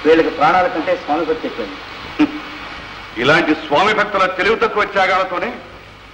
వీళ్ళకి ప్రాణాల కంటే స్వామి భక్తి ఎక్కువైంది. ఇలాంటి స్వామి భక్తుల తెలివి తక్కువ త్యాగాలతోనే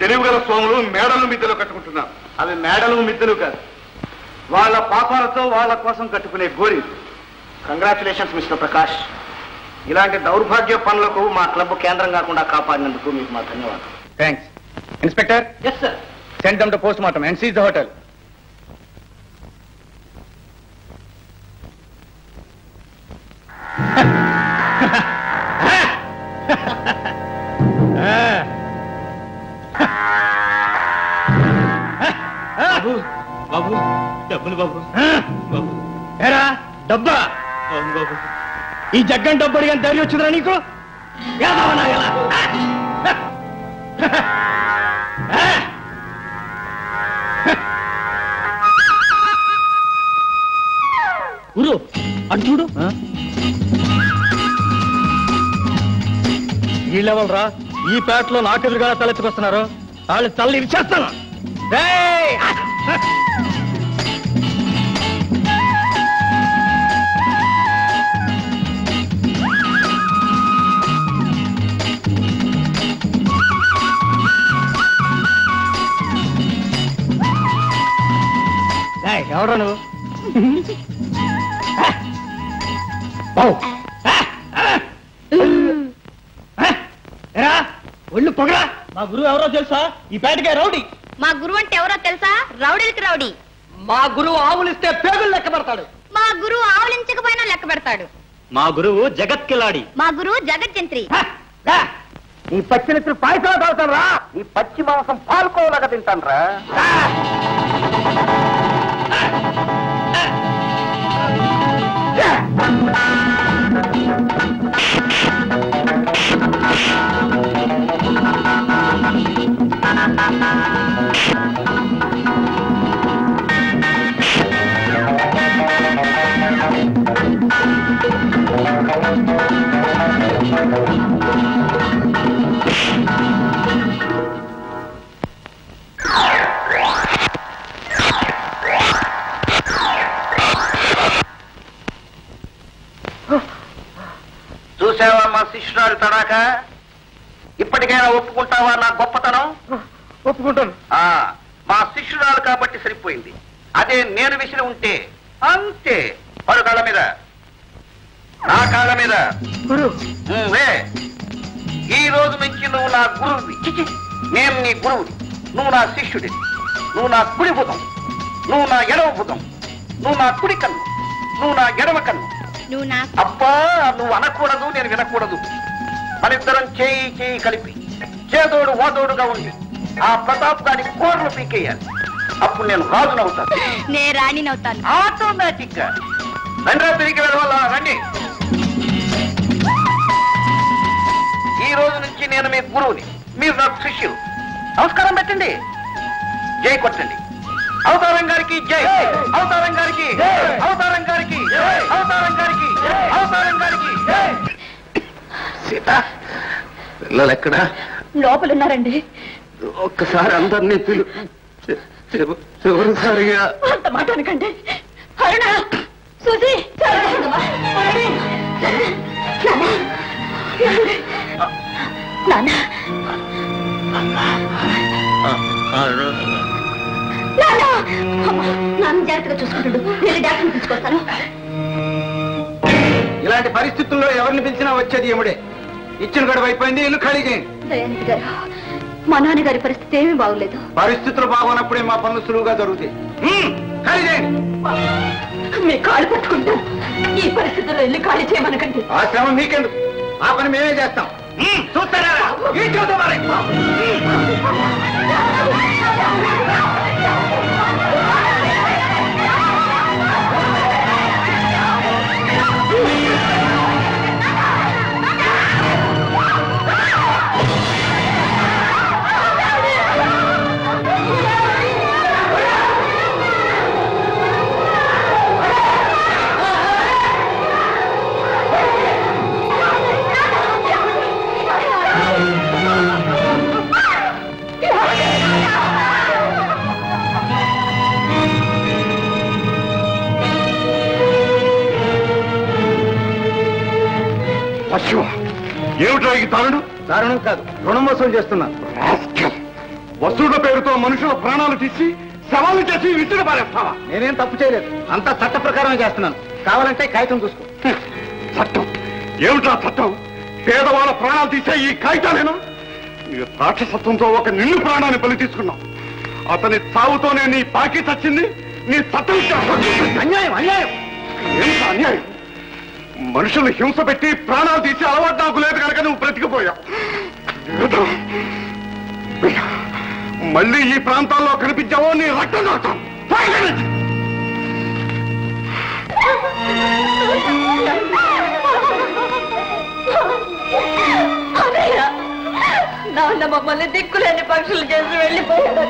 తెలివిగల స్వాములు మేడలు మిద్దెలు కట్టుకుంటున్నారు. అవి మేడలు మిద్దెలు కాదు, వాళ్ళ పాపాలతో వాళ్ళ కోసం కట్టుకునే గోరి. Congratulations mister Prakash. ఇలాంటి దౌర్భాగ్య పనులకు మా క్లబ్ కేంద్రం కాకుండా కాపాడినందుకు మీకు మా ధన్యవాదాలు. Thanks. Inspector. Yes sir. Send them to post mortem and seize the hotel. బాబు బాబు డబ్బులు బాబు. బాబు ఏరా డబ్బా? అవును బాబు. ఈ జగ్గం డబ్బు అడిగిన ధైర్యం వచ్చిందిరా నీకు? గురు అటు చూడు. వీళ్ళెవరా ఈ పేటలో నాకెదురుగా తలెత్తుకొస్తున్నారు? వాళ్ళు తల్లి ఇచ్చేస్తాను. ఎవరా నువ్వు? ఒళ్ళు పొగరా. మా గురువు ఎవరో తెలుసా? ఈ పేటకే రౌడీ. మా గురువు అంటే ఎవరో తెలుసా? రౌడీలకి రౌడీ. మా గురువు ఆవులిస్తే పేగులు లెక్క పెడతాడు. మా గురువు ఆవులించకపోయినా లెక్క పెడతాడు. మా గురువు జగత్ కిలాడి. మా గురువు జగజ్జంత్రి. ఈ పచ్చినిత్రి పాయసం తాగుతాను రా. ఈ పచ్చి మాంసం పాల్కోలాగా తింటాను రా. చూసావా మా శిష్యురాలు తడాక? ఇప్పటికైనా ఒప్పుకుంటావా నా గొప్పతనం? ఒప్పుకుంటాను. మా శిష్యురాలు కాబట్టి సరిపోయింది. అదే నేను విసిరి ఉంటే అంతే. పడు కాళ్ళ మీద, నా కాళ్ళ మీద. ఈ రోజు నుంచి నువ్వు నా గురువువి. నేను నీ గురువుని. నువ్వు నా శిష్యుడి. నువ్వు నా కుడి భుజం, నువ్వు నా ఎడవ భుజం. నువ్వు నా కుడి కన్ను, నువ్వు నా ఎడవ కన్ను. అబ్బా, నువ్వు అనకూడదు, నేను వినకూడదు. మనిద్దరం చేయి చేయి కలిపి చేదోడు ఓదోడుగా ఉండి ఆ ప్రతాప్ గారి కోరలు పీకేయాలి. అప్పుడు నేను రాజునవుతాను. నేను రాణినవుతాను. ఆటోమేటిక్ గా. రండి తిరిగి వెళ్ళాల, రండి. ఈ రోజు నుంచి నేను మీ గురువుని, మీరు నాకు శిష్యులు. నమస్కారం పెట్టండి, జై కొట్టండి. అవతారం గారికి జై, అవతారం గారికి, అవతారం గారికి, అవతారం గారికి, అవతారం గారికి. సీత, పిల్లలు ఎక్కడా? లోపలున్నారండి. ఒక్కసారి అందరినీ చివరిసారిగా. అంత మాట అనకండి. అరుణ, సుజీ, నాన్న జాగ్రత్తగా చూసుకుంటాడు. నేను డాక్టర్ని తీసుకొస్తాను. ఇలాంటి పరిస్థితుల్లో ఎవరిని పిలిచినా వచ్చేది ఎముడే. ఇచ్చిన గడువు అయిపోయింది, ఇల్లు ఖాళీ చేయండి. దయానిధి గారు, మా నాన్నగారి పరిస్థితి ఏమీ బాగోలేదు. పరిస్థితులు బాగున్నప్పుడే మా పనులు సులువుగా జరుగుతాయి. ఖాళీ చేయండి. మీ కాళ్ళు పట్టుకుంటాం. ఈ పరిస్థితుల్లో ఇల్లు ఖాళీ చేయమనకండి. ఆ శ్రమ మీకెందుకు? ఆ పని మేమే చేస్తాం. చూస్తారా? ఏమిటా ఈ దారుణం? దారుణం కాదు, రుణం వసూలు చేస్తున్నాను. వసూళ్ల పేరుతో మనుషుల ప్రాణాలు తీసి సవాలు చేసి విసిరి పారేస్తావా? నేనేం తప్పు చేయలేదు, అంతా చట్ట ప్రకారమే చేస్తున్నాను. కావాలంటే కాగితం చూసుకో. చట్టం ఏమిటా చట్టం? పేదవాళ్ళ ప్రాణాలు తీసే ఈ కాగితాలేనా? నీ రాక్షసత్వంతో ఒక నిన్ను ప్రాణాన్ని బలి తీసుకున్నావు. అతని చావుతోనే నీ పాకి చచ్చింది. నీ చట్టం అన్యాయం, అన్యాయం. ఎంత అన్యాయం! మనుషులు హింస పెట్టి ప్రాణాలు తీసి అలవాటు నాకు లేదు కనుక నువ్వు బ్రతికిపోయావు. మళ్ళీ ఈ ప్రాంతాల్లో కనిపించావో నీ రక్తం తాగుతాం. నాన్న మమ్మల్ని దిక్కులేని పక్షులు చేసి వెళ్ళిపోయాడు.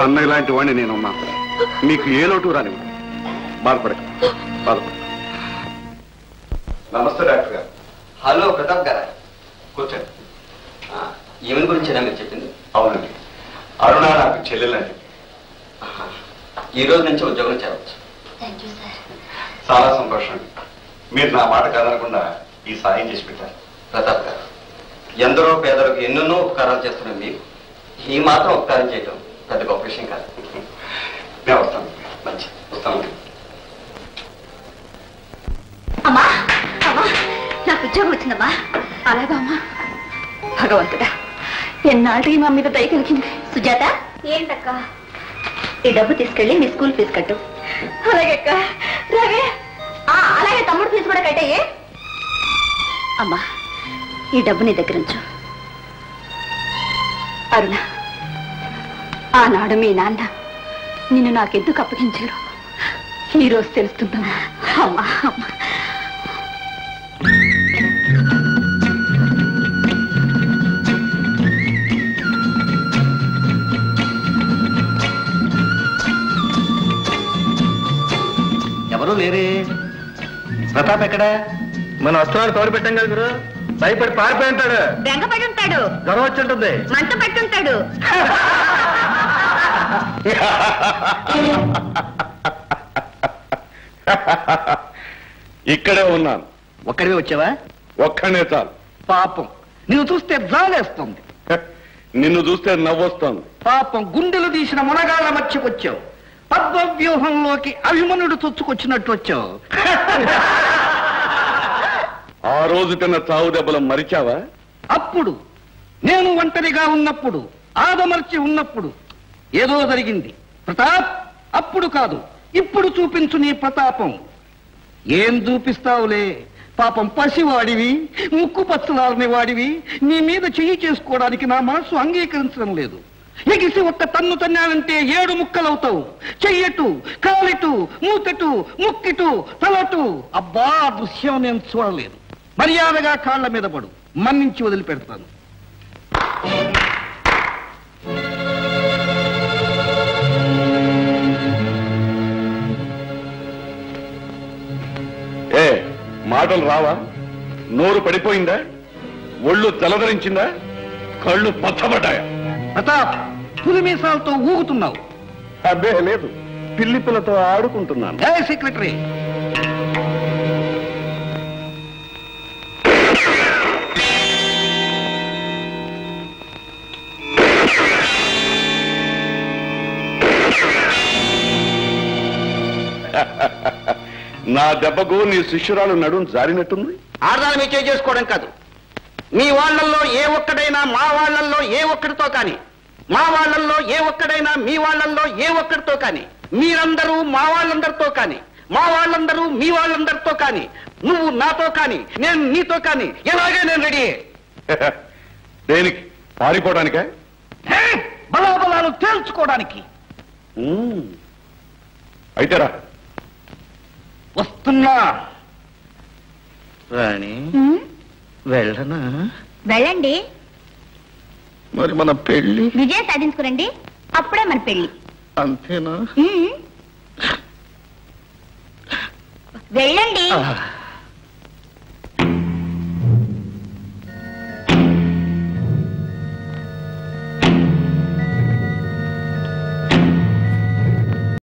అన్న ఇలాంటి వాడిని నేనున్నాను. మీకు ఏ లోటు రానివ్వండి. బాధపడక బాధపడక. నమస్తే డాక్టర్ గారు. హలో ప్రతాప్ గారా, కూర్చోండి. ఈమె గురించేనా మీరు చెప్పింది? అవునండి, అరుణ నాకు చెల్లెలండి. ఈ రోజు నుంచి ఉద్యోగం చేరవచ్చు. చాలా సంతోషం. మీరు నా మాట కాదనకుండా ఈ సాయం చేసి పెట్టారు. ప్రతాప్ గారు, ఎందరో పేదలకు ఎన్నెన్నో ఉపకారాలు చేస్తున్నాం. మీకు ఈ మాత్రం ఉపకారం చేయడం పెద్ద గొప్ప విషయం కాదు. నేను వస్తాను. మంచి వస్తాను. అమ్మా అమ్మా, నాకు ఉద్యోగం వచ్చిందమ్మా. అలాగా అమ్మా. భగవంతుడా, ఎన్నాళ్ళకి మా మీద దయ కలిగింది. సుజాత, ఏంటక్క? ఈ డబ్బు తీసుకెళ్ళి మీ స్కూల్ ఫీజు కట్టు. అలాగే అక్క. రావే. అలాగే తమ్ముడు ఫీజు కూడా కట్టేయే. అమ్మా, ఈ డబ్బు నీ దగ్గర ఉంచు. అరుణ, ఆనాడు మీ నాన్న నిన్ను నాకెందుకు అప్పగించారు ఈ రోజు తెలుస్తుందమ్మా. అమ్మా అమ్మా. ఎవరు లేరే. ప్రతాప్ ఎక్కడా? మన వస్త్రాలు తోడు పెట్టాం కదా గురు. భయపడి పారిపోయి ఉంటాడు. బెంగపడి ఉంటాడు. జ్వరం వచ్చి ఉంటుంది. మంట పట్టి ఉంటాడు. ఇక్కడే ఉన్నాను. ఒక్కడివే వచ్చావా? ఒక్కనే చాలు. పాపం, నిన్ను చూస్తే జాలేస్తుంది. నిన్ను చూస్తే నవ్వొస్తోంది. పాపం, గుండెలు తీసిన మునగాళ్ళ మర్చికొచ్చావు. పద్మవ్యూహంలోకి అభిమన్యుడు చొచ్చుకొచ్చినట్టు వచ్చావు. ఆ రోజు తిన్న చావు దెబ్బలు మరిచావా? అప్పుడు నేను ఒంటరిగా ఉన్నప్పుడు, ఆదమర్చి ఉన్నప్పుడు ఏదో జరిగింది. ప్రతాప్, అప్పుడు కాదు ఇప్పుడు చూపించు నీ ప్రతాపం. ఏం చూపిస్తావులే? పాపం, పసివాడివి, ముక్కు పచ్చలారని వాడివి. నీ మీద చెయ్యి చేసుకోవడానికి నా మనసు అంగీకరించడం లేదు. ఎగిసి ఒక్క తన్ను తన్నానంటే 7 ముక్కలవుతావు. చెయ్యటు, కాలిటు, మూతటు, ముక్కిటు, తలటు. అబ్బా, దృశ్యం నేను చూడలేదు. మర్యాదగా కాళ్ల మీద పడు, మన్నించి వదిలిపెడతాను. ఏ మాటలు రావా? నోరు పడిపోయిందా? ఒళ్ళు జలధరించిందా? కళ్ళు పచ్చబడ్డాయా? ప్రతాప్, పులిమీసాలతో ఊగుతున్నావు. అబ్బే లేదు, పిల్లి పిల్లతో ఆడుకుంటున్నాను. ఏ సెక్రటరీ, నా దెబ్బకు నీ శిష్యురాలు నడుం జారినట్టుంది. ఆడదాన్ని మీ చేసుకోవడం కాదు. మీ వాళ్ళల్లో ఏ ఒక్కడైనా మా వాళ్ళల్లో ఏ ఒక్కడితో కానీ, మా వాళ్ళల్లో ఏ ఒక్కడైనా మీ వాళ్ళల్లో ఏ ఒక్కడితో కానీ, మీరందరూ మా వాళ్ళందరితో కానీ, మా వాళ్ళందరూ మీ వాళ్ళందరితో కానీ, నువ్వు నాతో కానీ, నేను నీతో కానీ, ఎలాగే నేను రెడీ. దేనికి? పారిపోవడానికే? బలాబలాలు తేల్చుకోవడానికి. అయితే రా. వస్తున్నా. రాణి, వెళ్ళనా? వెళ్ళండి. మరి మన పెళ్లి విజయం సాధించుకురండి, అప్పుడే మన పెళ్లి. అంతేనా? వెళ్ళండి.